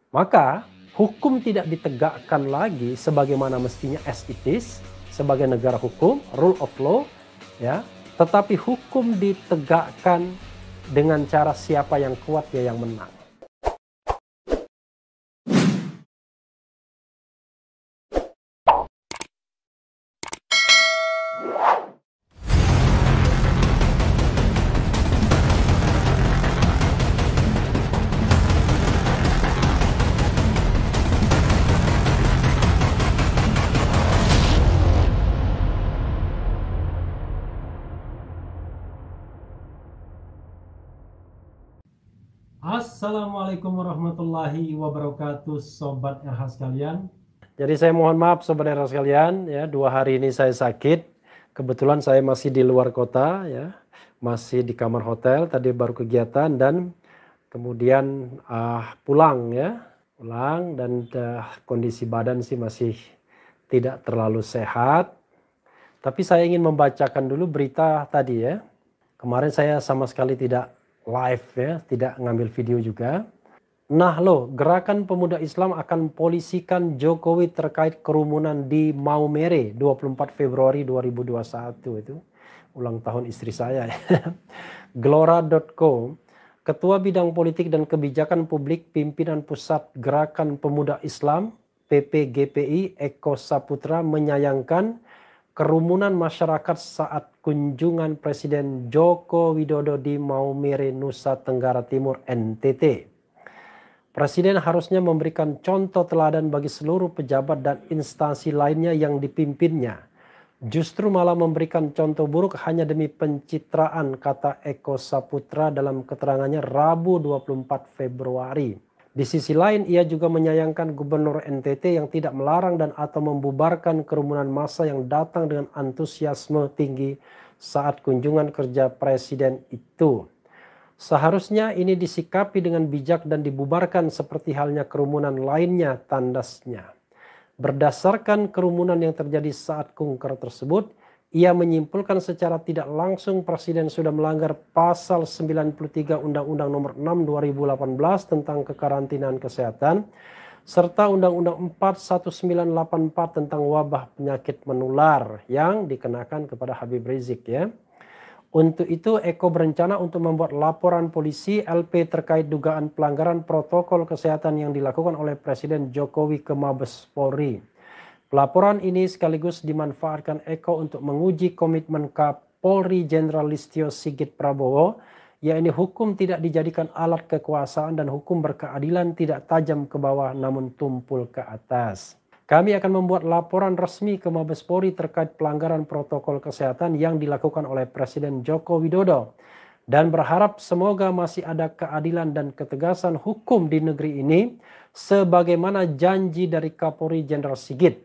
Maka hukum tidak ditegakkan lagi sebagaimana mestinya as it is, sebagai negara hukum, rule of law, ya. Tetapi hukum ditegakkan dengan cara siapa yang kuat ya yang menang. Assalamualaikum warahmatullahi wabarakatuh, Sobat RH sekalian. Jadi saya mohon maaf Sobat RH sekalian, ya 2 hari ini saya sakit. Kebetulan saya masih di luar kota, ya, masih di kamar hotel. Tadi baru kegiatan dan kemudian pulang dan kondisi badan sih masih tidak terlalu sehat. Tapi saya ingin membacakan dulu berita tadi ya. Kemarin saya sama sekali tidak live ya, tidak ngambil video juga. Nah loh, Gerakan Pemuda Islam akan polisikan Jokowi terkait kerumunan di Maumere 24 Februari 2021 itu. Ulang tahun istri saya. Gelora.co, Ketua Bidang Politik dan Kebijakan Publik Pimpinan Pusat Gerakan Pemuda Islam PPGPI Eko Saputra menyayangkan kerumunan masyarakat saat kunjungan Presiden Joko Widodo di Maumere, Nusa Tenggara Timur (NTT). Presiden harusnya memberikan contoh teladan bagi seluruh pejabat dan instansi lainnya yang dipimpinnya. Justru malah memberikan contoh buruk hanya demi pencitraan, kata Eko Saputra dalam keterangannya Rabu 24 Februari. Di sisi lain, ia juga menyayangkan Gubernur NTT yang tidak melarang dan atau membubarkan kerumunan massa yang datang dengan antusiasme tinggi saat kunjungan kerja Presiden itu. Seharusnya ini disikapi dengan bijak dan dibubarkan seperti halnya kerumunan lainnya, tandasnya. Berdasarkan kerumunan yang terjadi saat kunker tersebut, ia menyimpulkan secara tidak langsung Presiden sudah melanggar pasal 93 Undang-Undang Nomor 6 2018 tentang kekarantinaan kesehatan serta Undang-Undang 4 1984 tentang wabah penyakit menular yang dikenakan kepada Habib Rizik ya. Untuk itu Eko berencana untuk membuat laporan polisi LP terkait dugaan pelanggaran protokol kesehatan yang dilakukan oleh Presiden Jokowi ke Mabes Polri. Pelaporan ini sekaligus dimanfaatkan Eko untuk menguji komitmen Kapolri Jenderal Listio Sigit Prabowo, yakni hukum tidak dijadikan alat kekuasaan dan hukum berkeadilan tidak tajam ke bawah namun tumpul ke atas. Kami akan membuat laporan resmi ke Mabes Polri terkait pelanggaran protokol kesehatan yang dilakukan oleh Presiden Joko Widodo dan berharap semoga masih ada keadilan dan ketegasan hukum di negeri ini sebagaimana janji dari Kapolri Jenderal Sigit.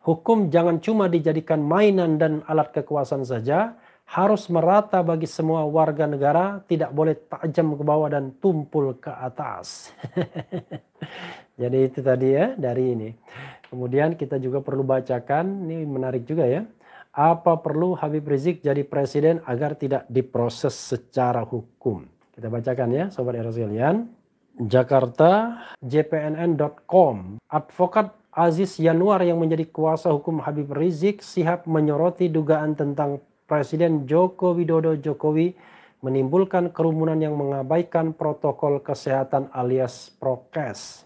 Hukum jangan cuma dijadikan mainan dan alat kekuasaan saja, harus merata bagi semua warga negara, tidak boleh tajam ke bawah dan tumpul ke atas. Jadi itu tadi ya dari ini. Kemudian kita juga perlu bacakan, ini menarik juga ya. Apa perlu Habib Rizik jadi presiden agar tidak diproses secara hukum? Kita bacakan ya Sobat RH sekalian. Jakarta, jpnn.com, Advokat Aziz Yanuar yang menjadi kuasa hukum Habib Rizik Sihab menyoroti dugaan tentang Presiden Joko Widodo Jokowi menimbulkan kerumunan yang mengabaikan protokol kesehatan alias prokes.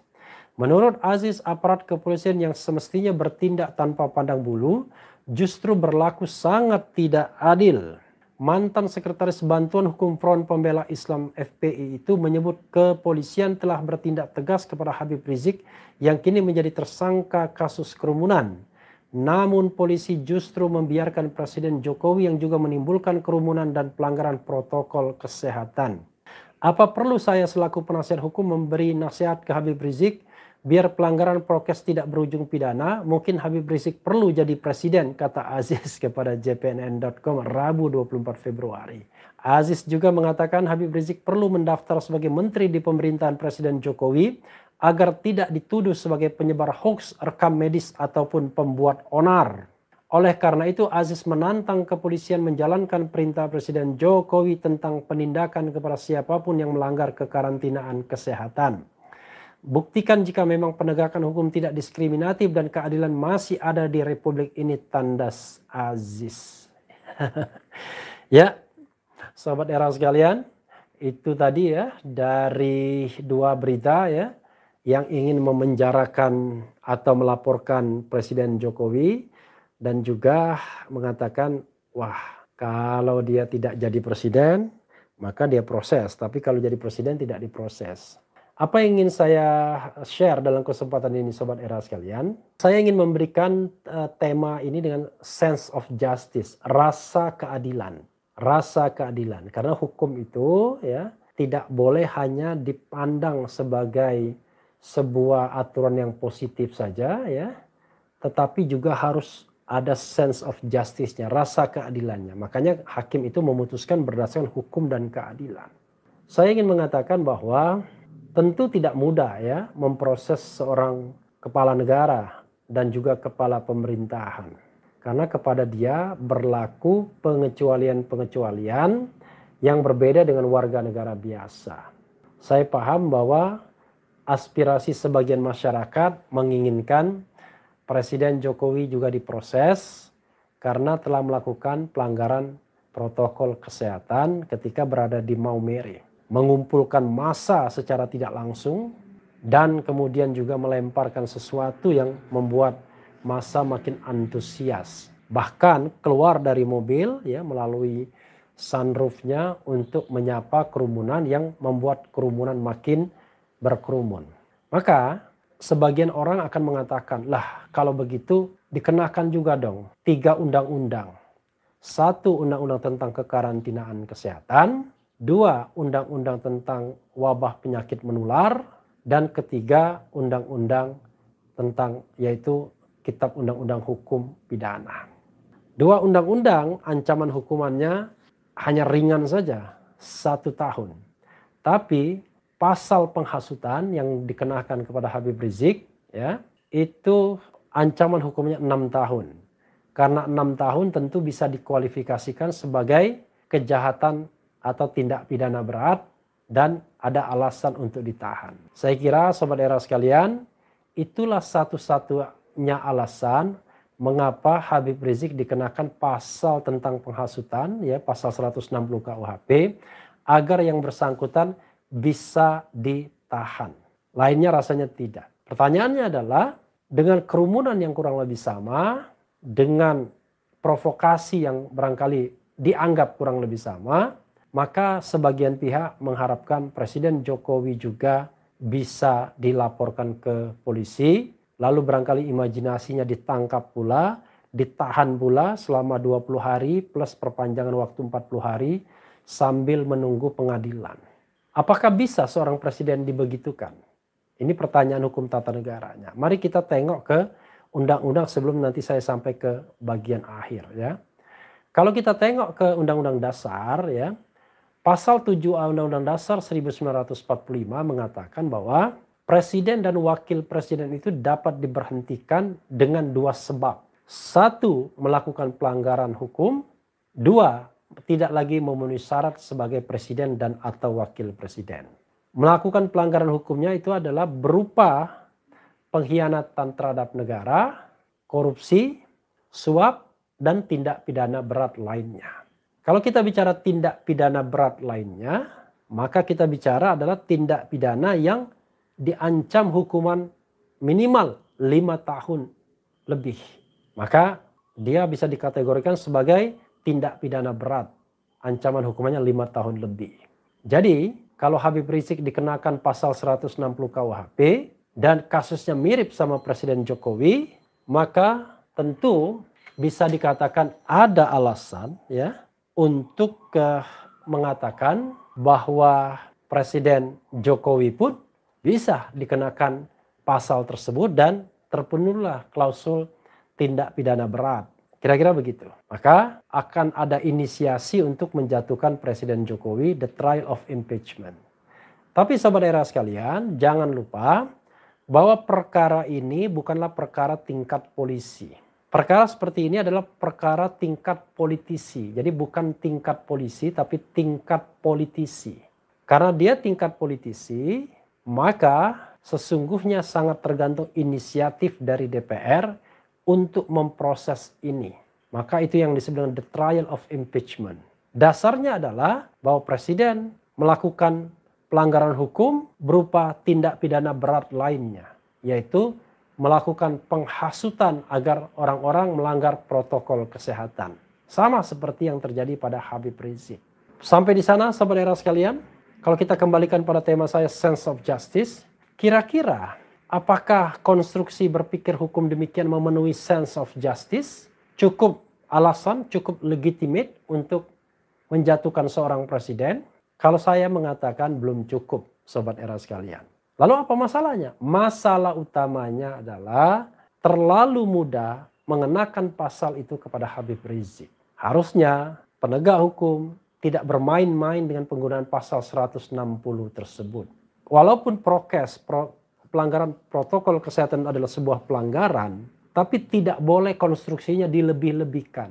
Menurut Aziz, aparat kepolisian yang semestinya bertindak tanpa pandang bulu justru berlaku sangat tidak adil. Mantan Sekretaris Bantuan Hukum Front Pembela Islam FPI itu menyebut kepolisian telah bertindak tegas kepada Habib Rizik yang kini menjadi tersangka kasus kerumunan. Namun polisi justru membiarkan Presiden Jokowi yang juga menimbulkan kerumunan dan pelanggaran protokol kesehatan. Apa perlu saya selaku penasihat hukum memberi nasihat ke Habib Rizik biar pelanggaran prokes tidak berujung pidana? Mungkin Habib Rizik perlu jadi presiden, kata Aziz kepada jpnn.com Rabu 24 Februari. Aziz juga mengatakan Habib Rizik perlu mendaftar sebagai menteri di pemerintahan Presiden Jokowi agar tidak dituduh sebagai penyebar hoaks, rekam medis ataupun pembuat onar. Oleh karena itu Aziz menantang kepolisian menjalankan perintah Presiden Jokowi tentang penindakan kepada siapapun yang melanggar kekarantinaan kesehatan. Buktikan jika memang penegakan hukum tidak diskriminatif dan keadilan masih ada di Republik ini, tandas Aziz. Ya, sobat era sekalian, itu tadi ya dari dua berita ya yang ingin memenjarakan atau melaporkan Presiden Jokowi dan juga mengatakan, wah, kalau dia tidak jadi presiden maka dia proses, tapi kalau jadi presiden tidak diproses. Apa yang ingin saya share dalam kesempatan ini sobat era sekalian? Saya ingin memberikan tema ini dengan sense of justice, rasa keadilan. Rasa keadilan. Karena hukum itu ya tidak boleh hanya dipandang sebagai sebuah aturan yang positif saja ya, tetapi juga harus ada sense of justice-nya, rasa keadilannya. Makanya hakim itu memutuskan berdasarkan hukum dan keadilan. Saya ingin mengatakan bahwa tentu tidak mudah ya memproses seorang kepala negara dan juga kepala pemerintahan. Karena kepada dia berlaku pengecualian-pengecualian yang berbeda dengan warga negara biasa. Saya paham bahwa aspirasi sebagian masyarakat menginginkan Presiden Jokowi juga diproses karena telah melakukan pelanggaran protokol kesehatan ketika berada di Maumere. Mengumpulkan massa secara tidak langsung dan kemudian juga melemparkan sesuatu yang membuat massa makin antusias. Bahkan keluar dari mobil ya melalui sunroofnya untuk menyapa kerumunan yang membuat kerumunan makin berkerumun. Maka sebagian orang akan mengatakan, lah kalau begitu dikenakan juga dong 3 undang-undang. 1 undang-undang tentang kekarantinaan kesehatan, 2 undang-undang tentang wabah penyakit menular, dan ketiga undang-undang tentang yaitu Kitab Undang-Undang Hukum Pidana. 2 undang-undang ancaman hukumannya hanya ringan saja, 1 tahun. Tapi pasal penghasutan yang dikenakan kepada Habib Rizik ya, itu ancaman hukumnya 6 tahun. Karena 6 tahun tentu bisa dikualifikasikan sebagai kejahatan atau tindak pidana berat dan ada alasan untuk ditahan. Saya kira sobat era sekalian, itulah satu-satunya alasan mengapa Habib Rizik dikenakan pasal tentang penghasutan ya, pasal 160 KUHP, agar yang bersangkutan bisa ditahan. Lainnya rasanya tidak. Pertanyaannya adalah dengan kerumunan yang kurang lebih sama, dengan provokasi yang barangkali dianggap kurang lebih sama, maka sebagian pihak mengharapkan Presiden Jokowi juga bisa dilaporkan ke polisi, lalu barangkali imajinasinya ditangkap pula, ditahan pula selama 20 hari plus perpanjangan waktu 40 hari sambil menunggu pengadilan. Apakah bisa seorang presiden dibegitukan? Ini pertanyaan hukum tata negaranya. Mari kita tengok ke undang-undang sebelum nanti saya sampai ke bagian akhir ya. Kalau kita tengok ke Undang-Undang Dasar ya, pasal 7A Undang-Undang Dasar 1945 mengatakan bahwa presiden dan wakil presiden itu dapat diberhentikan dengan 2 sebab. 1, melakukan pelanggaran hukum. 2, tidak lagi memenuhi syarat sebagai presiden dan atau wakil presiden. Melakukan pelanggaran hukumnya itu adalah berupa pengkhianatan terhadap negara, korupsi, suap, dan tindak pidana berat lainnya. Kalau kita bicara tindak pidana berat lainnya, maka kita bicara adalah tindak pidana yang diancam hukuman minimal 5 tahun lebih. Maka dia bisa dikategorikan sebagai tindak pidana berat. Ancaman hukumannya 5 tahun lebih. Jadi kalau Habib Rizik dikenakan pasal 160 KUHP dan kasusnya mirip sama Presiden Jokowi, maka tentu bisa dikatakan ada alasan ya untuk mengatakan bahwa Presiden Jokowi pun bisa dikenakan pasal tersebut dan terpenuhilah klausul tindak pidana berat. Kira-kira begitu. Maka akan ada inisiasi untuk menjatuhkan Presiden Jokowi, the trial of impeachment. Tapi sahabat era sekalian, jangan lupa bahwa perkara ini bukanlah perkara tingkat polisi. Perkara seperti ini adalah perkara tingkat politisi. Jadi bukan tingkat polisi tapi tingkat politisi. Karena dia tingkat politisi, maka sesungguhnya sangat tergantung inisiatif dari DPR untuk memproses ini. Maka itu yang disebut dengan the trial of impeachment. Dasarnya adalah bahwa presiden melakukan pelanggaran hukum berupa tindak pidana berat lainnya, yaitu melakukan penghasutan agar orang-orang melanggar protokol kesehatan. Sama seperti yang terjadi pada Habib Rizik. Sampai di sana sahabat era sekalian, kalau kita kembalikan pada tema saya sense of justice, kira-kira apakah konstruksi berpikir hukum demikian memenuhi sense of justice? Cukup alasan, cukup legitimate untuk menjatuhkan seorang presiden? Kalau saya mengatakan belum cukup, sobat era sekalian. Lalu apa masalahnya? Masalah utamanya adalah terlalu mudah mengenakan pasal itu kepada Habib Rizik. Harusnya penegak hukum tidak bermain-main dengan penggunaan pasal 160 tersebut. Walaupun pelanggaran protokol kesehatan adalah sebuah pelanggaran, tapi tidak boleh konstruksinya dilebih-lebihkan.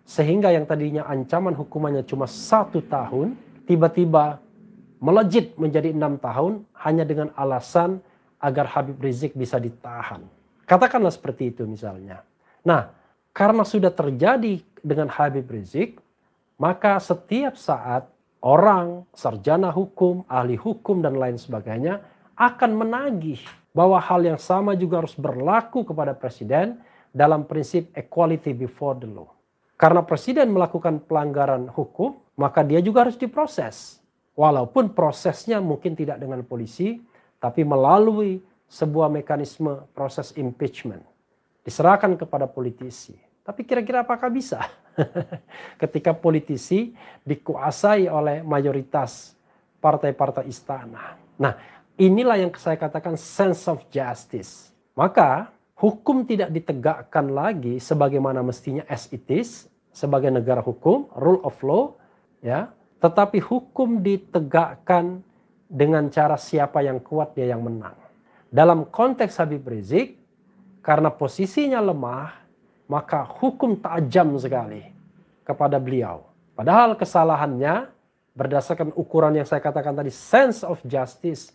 Sehingga yang tadinya ancaman hukumannya cuma 1 tahun, tiba-tiba melejit menjadi 6 tahun hanya dengan alasan agar Habib Rizik bisa ditahan. Katakanlah seperti itu misalnya. Nah, karena sudah terjadi dengan Habib Rizik, maka setiap saat orang, sarjana hukum, ahli hukum dan lain sebagainya akan menagih bahwa hal yang sama juga harus berlaku kepada presiden dalam prinsip equality before the law. Karena presiden melakukan pelanggaran hukum, maka dia juga harus diproses. Walaupun prosesnya mungkin tidak dengan polisi, tapi melalui sebuah mekanisme proses impeachment. Diserahkan kepada politisi. Tapi kira-kira apakah bisa? Ketika politisi dikuasai oleh mayoritas partai-partai istana. Nah, inilah yang saya katakan sense of justice. Maka hukum tidak ditegakkan lagi sebagaimana mestinya as it is, sebagai negara hukum, rule of law, ya. Tetapi hukum ditegakkan dengan cara siapa yang kuat dia yang menang. Dalam konteks Habib Rizik, karena posisinya lemah, maka hukum tajam sekali kepada beliau. Padahal kesalahannya berdasarkan ukuran yang saya katakan tadi, sense of justice,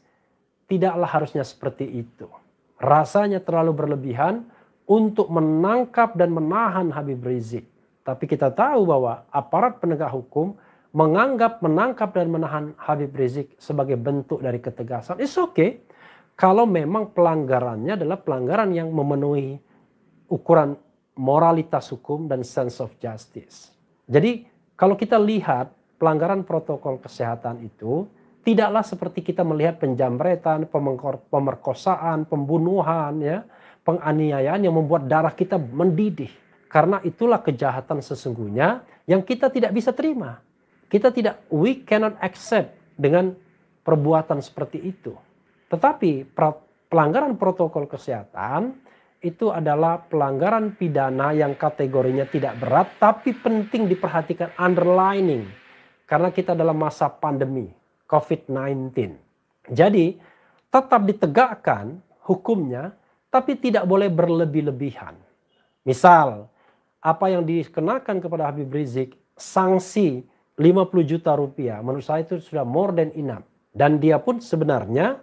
tidaklah harusnya seperti itu. Rasanya terlalu berlebihan untuk menangkap dan menahan Habib Rizik. Tapi kita tahu bahwa aparat penegak hukum menganggap menangkap dan menahan Habib Rizik sebagai bentuk dari ketegasan. It's okay kalau memang pelanggarannya adalah pelanggaran yang memenuhi ukuran moralitas hukum dan sense of justice. Jadi kalau kita lihat pelanggaran protokol kesehatan itu tidaklah seperti kita melihat penjamretan, pemerkosaan, pembunuhan, ya, penganiayaan yang membuat darah kita mendidih. Karena itulah kejahatan sesungguhnya yang kita tidak bisa terima. We cannot accept dengan perbuatan seperti itu. Tetapi pelanggaran protokol kesehatan itu adalah pelanggaran pidana yang kategorinya tidak berat tapi penting diperhatikan underlining. Karena kita dalam masa pandemi COVID-19. Jadi tetap ditegakkan hukumnya tapi tidak boleh berlebih-lebihan. Misal apa yang dikenakan kepada Habib Rizik, sanksi 50 juta rupiah, menurut saya itu sudah more than enough. Dan dia pun sebenarnya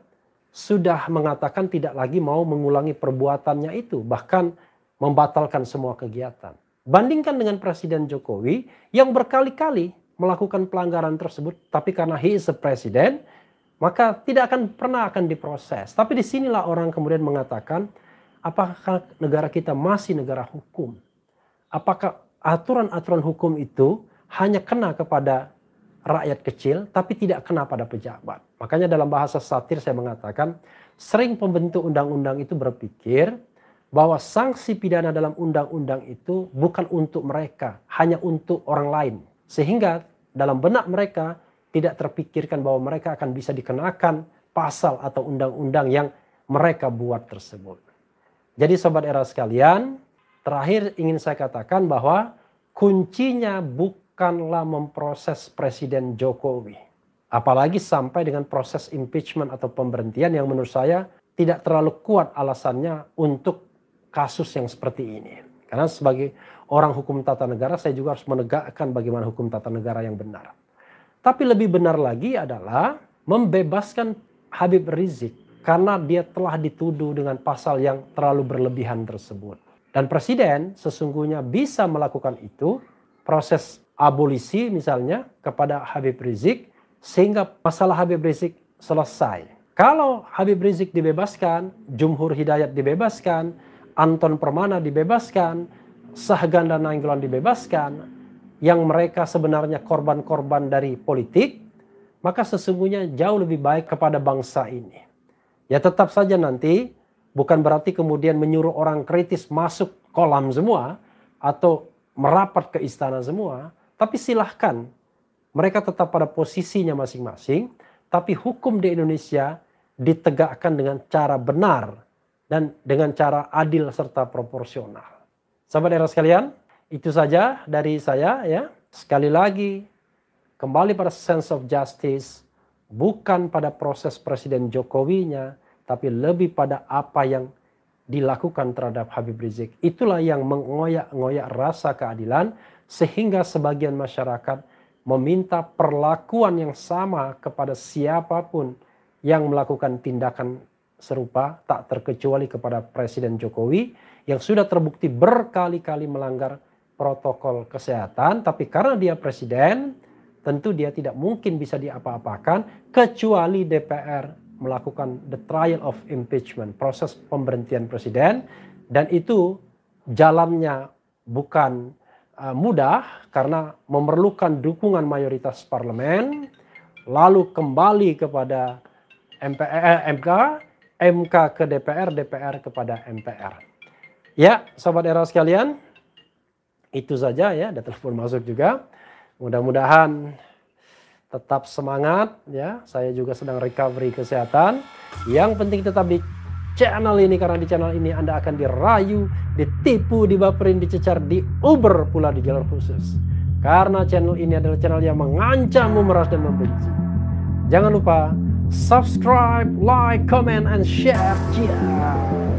sudah mengatakan tidak lagi mau mengulangi perbuatannya itu, bahkan membatalkan semua kegiatan. Bandingkan dengan Presiden Jokowi yang berkali-kali melakukan pelanggaran tersebut, tapi karena he is a president, maka tidak akan pernah diproses. Tapi disinilah orang kemudian mengatakan, apakah negara kita masih negara hukum? Apakah aturan-aturan hukum itu hanya kena kepada rakyat kecil tapi tidak kena pada pejabat? Makanya dalam bahasa satir saya mengatakan sering pembentuk undang-undang itu berpikir bahwa sanksi pidana dalam undang-undang itu bukan untuk mereka, hanya untuk orang lain. Sehingga dalam benak mereka tidak terpikirkan bahwa mereka akan bisa dikenakan pasal atau undang-undang yang mereka buat tersebut. Jadi sobat era sekalian, terakhir ingin saya katakan bahwa kuncinya bukanlah memproses Presiden Jokowi. Apalagi sampai dengan proses impeachment atau pemberhentian yang menurut saya tidak terlalu kuat alasannya untuk kasus yang seperti ini. Karena sebagai orang hukum tata negara saya juga harus menegakkan bagaimana hukum tata negara yang benar. Tapi lebih benar lagi adalah membebaskan Habib Rizik. karena dia telah dituduh dengan pasal yang terlalu berlebihan tersebut. Dan presiden sesungguhnya bisa melakukan itu, proses abolisi misalnya kepada Habib Rizik, sehingga masalah Habib Rizik selesai. Kalau Habib Rizik dibebaskan, Jumhur Hidayat dibebaskan, Anton Permana dibebaskan, Sahganda Nainggolan dibebaskan, yang mereka sebenarnya korban-korban dari politik, maka sesungguhnya jauh lebih baik kepada bangsa ini. Ya tetap saja nanti bukan berarti kemudian menyuruh orang kritis masuk kolam semua atau merapat ke istana semua, tapi silahkan mereka tetap pada posisinya masing-masing, tapi hukum di Indonesia ditegakkan dengan cara benar dan dengan cara adil serta proporsional. Sahabat era sekalian, itu saja dari saya ya. Sekali lagi, kembali pada sense of justice, bukan pada proses Presiden Jokowinya, tapi lebih pada apa yang dilakukan terhadap Habib Rizik. Itulah yang mengoyak-ngoyak rasa keadilan, sehingga sebagian masyarakat meminta perlakuan yang sama kepada siapapun yang melakukan tindakan serupa, tak terkecuali kepada Presiden Jokowi yang sudah terbukti berkali-kali melanggar protokol kesehatan, tapi karena dia presiden, tentu dia tidak mungkin bisa diapa-apakan kecuali DPR melakukan the trial of impeachment, proses pemberhentian presiden, dan itu jalannya bukan mudah karena memerlukan dukungan mayoritas parlemen, lalu kembali kepada MK ke DPR, DPR kepada MPR. Ya, sahabat era sekalian, itu saja ya, ada telepon masuk juga. Mudah-mudahan tetap semangat ya. Saya juga sedang recovery kesehatan. Yang penting tetap di channel ini, karena di channel ini Anda akan dirayu, ditipu, dibaperin, dicecar, diuber pula di jalur khusus. Karena channel ini adalah channel yang mengancam, memeras dan membenci. Jangan lupa subscribe, like, comment, and share. Yeah.